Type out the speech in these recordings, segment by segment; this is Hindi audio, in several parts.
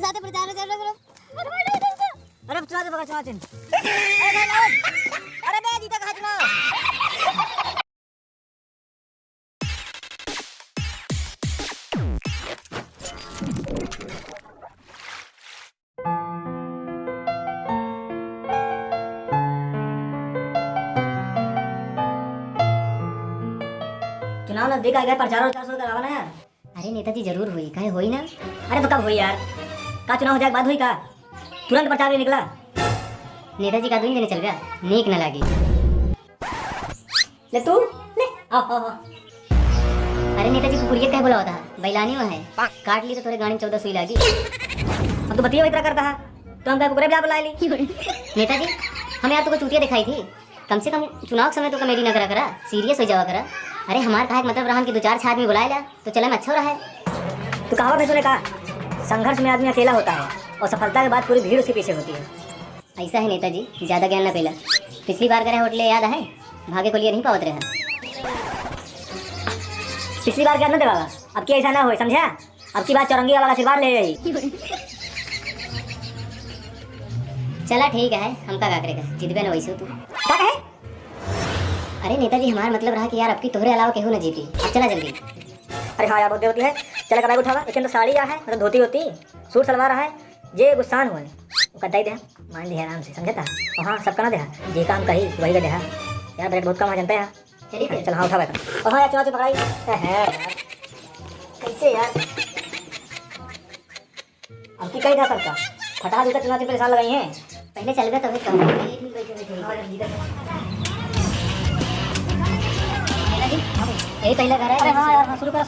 जाते प्रचार अरे चुना दे बगा चुना चिन अरे बे जीता कहां चुना चुनाव नजदीक आ गया प्रचार और 400 करवाना है। अरे नेताजी जरूर हुई कहे हुई ना। अरे तो कब हुई यार का चुनाव हो जाए बाद हुई का तुरंत प्रचार में निकला नेताजी का 2 दिन चल गया नीक न लगी ले तू ले आओ अरे नेताजी को कुरियर कहे बोला होता है बैलानी में है काट ली तो थोड़े गाड़ी में 14 सुई लगी। अब तो बतिया इतना करता है तो हम क्या कुकरे भी बुला ली नेताजी हमें यार तुमको चूतिया दिखाई थी कम से कम चुनाव के समय तो कमेडी न करा करा सीरियस हो जावा करा। अरे हमारे कहा मतलब रहन की 2-4 आदमी बुलाए ला तो चले में अच्छा रहा है। तो कहावत है तूने कहा संघर्ष में आदमी अकेला होता है और सफलता के बाद पूरी भीड़ उसके पीछे होती है। ऐसा है नेताजी ज़्यादा ज्ञान न पेला पिछली बार करे होटले याद है भागे को लिए नहीं पावत रहे पिछली बार क्या न देवागा अब की ऐसा ना हो समझा अब की बात चौरंगी वाला आशीर्वाद ले गई। चला ठीक है हम का करेगा जितबे न वैसे तू क्या कहे अरे नेताजी हमारा मतलब रहा कि यार अब की तोहरे अलावा केहू न जीती अब चला जल्दी। अरे हाँ यार बहुत होती है चला का बैग उठावा लेकिन तो साड़ी है मतलब धोती होती सूट सलवार है जे गुस्सान हुए वो कटाई दे मान लिया आराम से समझता और हाँ सब करना दे जे काम कही वही का देहा यार बजट बहुत कम आ जानता है चलिए चल हाँ उठा बैठा और हाँ यार चुनाव पकड़ाई है यार कैसे यार अब की कही था सबका फटा जूता चुनाव परेशान लगाई हैं पहले चल गए तभी यही पहला घर है। हाँ यार शुरू करा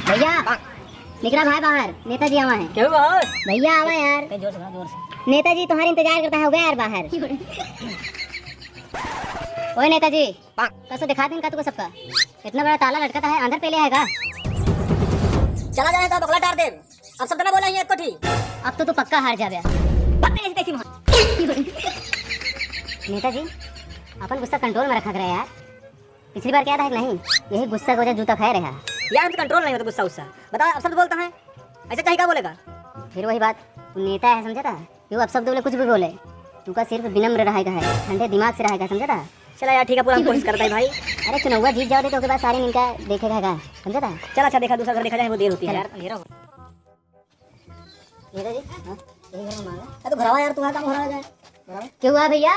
भैया निकला भाई बाहर नेताजी आवा है क्यों बाहर भैया आवा यार जोर से नेताजी तुम्हारे इंतजार करता है हो गया यार बाहर ओए नेताजी कैसे दिखा दें का तुमको सबका इतना बड़ा ताला लटका है अंदर पहले आएगा चला जाए तो बगला टार दे अब सब तना बोला ही एक ठीक अब तो तू पक्का हार जाबे पक्का ऐसी नेताजी अपन गुस्सा कंट्रोल में रखा करे यार पिछली बार क्या था कि नहीं यही गुस्सा की वजह जूता खाए रहा यार हमसे कंट्रोल नहीं होता गुस्सा उस्सा बता अब शब्द बोलता है ऐसे चाहिए क्या बोलेगा फिर वही बात तू नेता है समझा था क्यों अब शब्द बोले कुछ भी बोले तू का सिर्फ विनम्र रहेगा है ठंडे दिमाग से रहेगा समझा था। चला यार ठीक है पूरा कोशिश करता है भाई अरे चुनाव जीत जाओ तो उसके बाद सारे मिलकर देखेगा समझा था। चल अच्छा देखा दूसरा घर देखा जाए वो देर होती है यार अंधेरा हो नेताजी हां यही घर में मांगा तो घरवा यार तुम्हारा काम हो रहा है क्यों हुआ भैया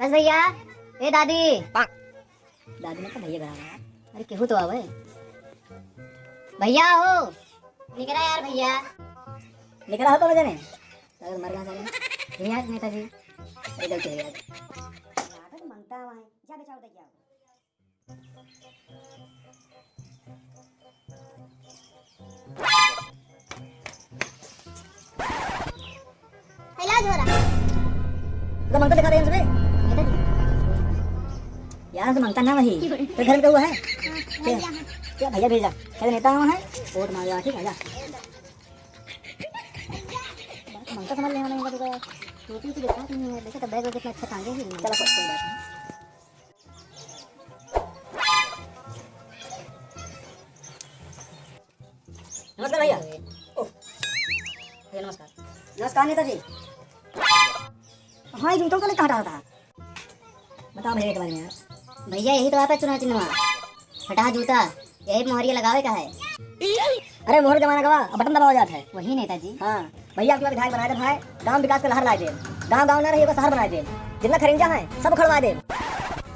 कस भैया ए दादी दादी ने तो भैया घरवा अरे केहू तो आवे भैया हो निकला यार भैया निकला हो तो जाने अगर मर गया जाने यार नेताजी अरे गलती है यार नाटक मांगता है जा बेचाओ दे क्या इलाज हो रहा तो मांगता दिखा दे हम सबे नेताजी यार से मांगता ना वही तो घर में हुआ है क्या भैया भेजा क्या नेता हुआ है वोट मांगा ठीक है जा मांगता समझ लेना नहीं तो यार टोपी तो दिखा नहीं है वैसे तो बैग कितना अच्छा टांगे ही चलो कोई बात नहीं नमस्कार भैया ओह भैया नमस्कार नमस्कार नेताजी हाँ जूतों को लेकर हटा था बताओ भैया के बारे में यार भैया यही तो आप चुनाव चिन्ह हटा जूता यही मोहरिया लगावे का है। अरे मोहर जमाना गवा बटन दबाया जाता है वही नेताजी हाँ भैया आपके विधायक बनाए थे भाई गांव विकास का लहर लाए दे गांव गांव ना रही शहर बनाए दे जितना खरिंजा है सब उखड़वा दे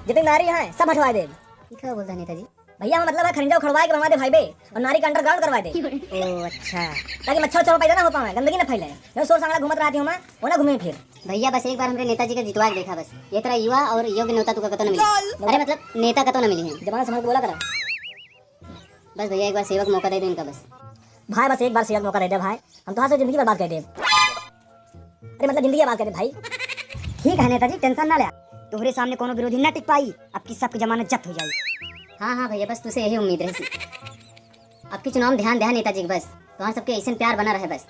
जितनी नारी है सब हटवा दे क्या बोलता है नेताजी भैया मतलब है खरिंजा उखड़वा के बनवा दे भाई बे और नारी का अंडरग्राउंड करवा दे ओ अच्छा ताकि मच्छर चोर पैदा ना हो पाए गंदगी ना फैले मैं शोर सांगड़ा घूमत रहती हूँ मैं वो ना घूमे फिर भैया बस एक बार हमरे नेताजी का जितवा के देखा बस ये तरह युवा और योग्य नेता तुका कतो न मिली अरे मतलब नेता कतो न मिली है जमाना समझ के बोला करा बस भैया एक बार सेवक मौका दे दो इनका बस भाई बस एक बार शेयर मौका दे दे भाई हम तो से जिंदगी बर्बाद कर दे अरे मतलब जिंदगी बर्बाद कर दे भाई ठीक है नेताजी टेंशन ना ले तुम्हारे सामने कोनो विरोधी ना टिक पाई अब की सबकी जमानत जब्त हो जाएगी। हाँ हाँ भैया बस तुझसे यही उम्मीद रही आपकी चुनाव में ध्यान नेताजी के बस वहाँ सबके ऐसे प्यार बना रहे बस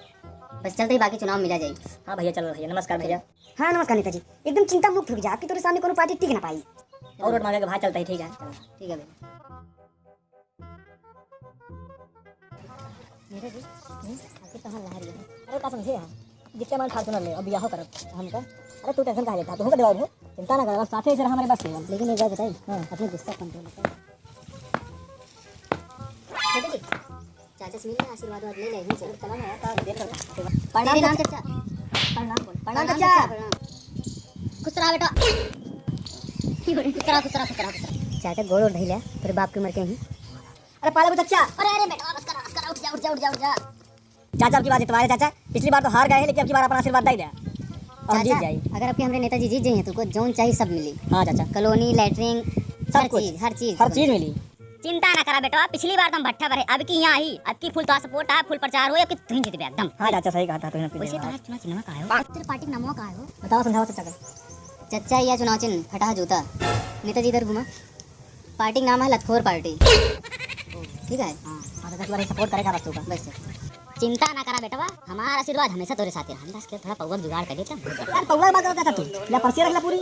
बस चलते ही बाकी चुनाव मिला जाएगी। हाँ भैया चलो भैया नमस्कार भैया हाँ नमस्कार नेताजी एकदम चिंता मुक्त हो जा आपकी तेरे सामने कोनो पार्टी टिक ना पाई और वोट मांगे भाई चलता ही ठीक है ठीक है भैया नेता जी आपके कहाँ ला रही है? अरे का समझे यार, जिसके मन फार्चूनर ले और बियाह करब हमका। अरे तू टेंशन काहे लेता, तू का दबाव हो, चिंता ना कर, बस साथे जरा हमारे बस से। लेकिन एक बात बताइए, अपने गुस्सा कंट्रोल करें। नेता जी चाचा से मिलना, आशीर्वाद ले ले, यहीं चलो। चला ना यार, का देर करता। तेरे नाम चाचा। प्रणाम बोल, प्रणाम चाचा। खुश रहा बेटा, खुश रहा। चाचा गोड़ उठ ढीला, तेरे बाप की उम्र के ही। अरे पाले बे चाचा। अरे बेटा बस करा, उठ जा। चाचा आपकी बात है तुम्हारे चाचा, पिछली बार तो हार गए हैं, लेकिन अब की बार अपना आशीर्वाद दे दिया और जीत जाए। अगर आपके हमारे नेताजी जीत जाइए तो को जोन चाहिए सब मिली। हाँ चाचा, कॉलोनी, लैटरिन, हर चीज मिली। चिंता ना करा बेटा, पिछली बार तुम भट्ठा भरे, अब की यहाँ ही, अब की फुल तो सपोर्ट है, फुल प्रचार हो, अब की तुम जीत गए एकदम। हाँ चाचा सही कहा था तूने। वैसे तुम्हारा चुनाव चिन्ह का है, तेरे पार्टी का नाम का है? बताओ, समझाओ चाचा का। चच्चा या चुनाव चिन्ह फटा जूता। नेताजी इधर घुमा, पार्टी का नाम है लतखोर पार्टी। ठीक है, हाँ चाचा तुम्हारे सपोर्ट करेगा बस तू का। बस चिंता ना करा बेटा, हमारा आशीर्वाद हमेशा तेरे साथ है। हम बस के थोड़ा पौवा जुगाड़ कर देता। यार पौवा बात करता तू, ले पर्ची रख ले पूरी।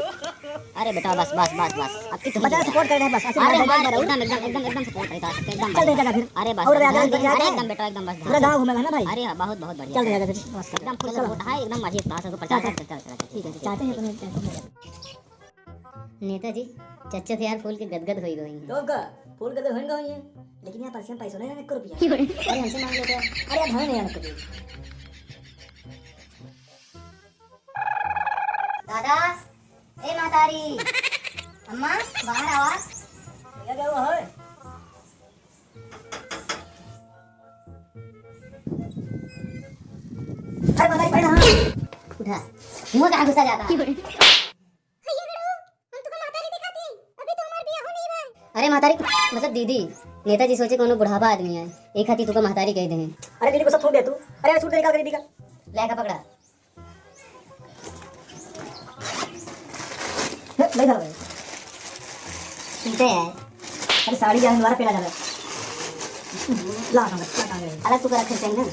अरे बेटा बस अब की बच्चा सपोर्ट कर रहे हैं बस। अरे आशीर्वाद एकदम सपोर्ट करता है एकदम। चल दे चाचा फिर। अरे बस और आगे बढ़ जाते अरे हैं। एकदम बेटा एकदम बस पूरा गांव घूमेगा ना भाई। अरे बहुत बढ़िया। चल दे चाचा फिर बस। एकदम फुल सपोर्ट है, एकदम मजे पास हो प्रचार चल। ठीक है चाचा, ये तुम्हें टेंशन नहीं है। नेताजी चच्चा से यार फूल के गदगद होई गई हैं। तो का फूल के तो होंगे ही, लेकिन यहाँ पर्ची में पैसा नहीं है, 1 रुपया। अरे हमसे मांग लेते हो। अरे धन नहीं है हमको। दादा ए मातारी, अम्मा बाहर आवा। क्या हुआ है? अरे बताइए पहले। हाँ उठा, मुंह कहाँ घुसा जाता? अरे महतारी मतलब दीदी, नेताजी सोचे कोनो बुढ़ापा आदमी है, एक हाथी तुका महतारी कह दे। अरे दीदी को सब छोड़ दे तू। अरे सूट निकाल के दीदी का ले का पकड़ा। ले जा भाई। सुनते हैं अरे साड़ी जाने द्वारा पहना जा रहा है। ला टांग अलग तू कर रखे चाहिए ना।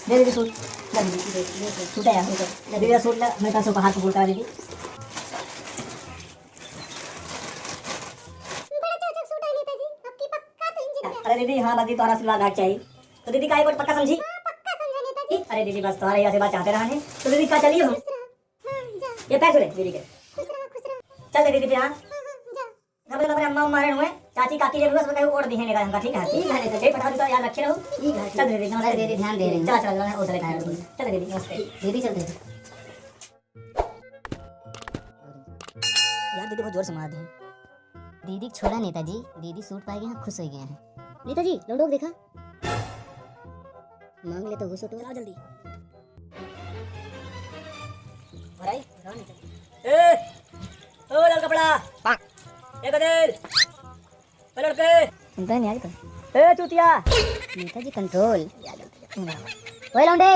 दे दीदी सूट। ले दीदी सूट है यार, सूट दीदी का सूट ले। मेरे पास हाथ बोलता है दीदी। अरे दीदी हाँ बस तुम्हारा आशीर्वाद घाट चाहिए, तो दीदी का एक बार पक्का समझी। अरे दीदी बस तुम्हारे आशीर्वाद चाहते रहे, तो दीदी का चलिए हम। ये पैसे ले दीदी के। चल दे दीदी पे। हाँ अपने अम्मा मारे हुए चाची काकी जरूर बस बताओ और दिखेगा हमका। ठीक है ठीक है, जय पठा तो याद रखे रहो। ठीक है चल दीदी, नमस्ते दीदी, ध्यान दे रहे हैं। चल चल और चले खाए। चल दीदी नमस्ते। दीदी चल दे। यार दीदी बहुत जोर से मार दी। दीदी छोड़ा नेताजी, दीदी सूट पाए गए हैं, खुश हो गए हैं। नेताजी लौटो देखा, मांग ले तो घुसो तो। चलाओ जल्दी भराई भराओ नेताजी। ए ओ लाल कपड़ा ए बदल पलट के। चिंता नहीं आई तो। ए चूतिया नेताजी कंट्रोल। ओए लौंडे,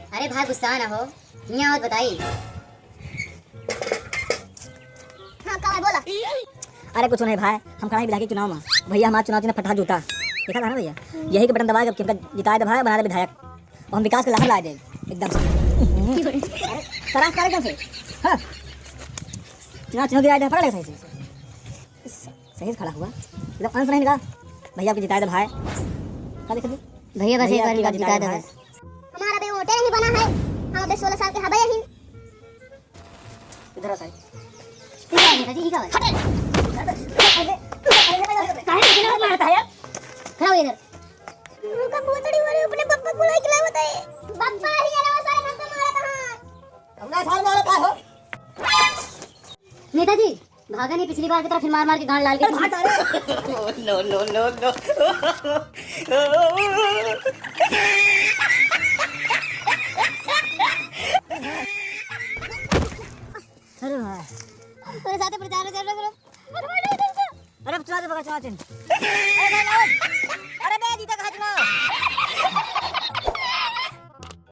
अरे भाई गुस्सा ना हो, यहाँ और बताई। हाँ कहाँ बोला? अरे कुछ नहीं भाई, हम खड़ा विधायक के चुनाव में। भैया हमारा चुनाव चिन्ह फटा जूता देखा था ना भैया, यही के बटन दबाए जब जिताए दे भाई बना दे विधायक, और हम विकास के लहर लाए दे एकदम से। सराफ कर एकदम से। हाँ चुनाव चिन्ह गिराए दे, पड़ा सही से सही से खड़ा हुआ एकदम अंश नहीं निकाल। भैया आपके जिताए दे भाई। क्या देखा भैया बस एक बार जिता दे भाई। बस। हमारा बे वोटर ही बना है, हम बे 16 साल के हबे ही। इधर आ साइड। ठीक है नेताजी, ठीक है काहे इतना मारता है यार? खड़ा हो इधर। उनका भूतड़ी वाले अपने पप्पा को बुला के लाया बताए। पप्पा ही अलावा सारे हम तो मारा था। हमने साल मारा का हो। नेताजी भागा नहीं, पिछली बार की तरह फिर मार मार के गांड लाल के। भाग अरे no, no, no, no. अरे भाई मेरे साथ प्रचार कर रहे हो। अरे चला दे, पकड़ चला चिन्ह। अरे बे जीता कहाँ चुनाव?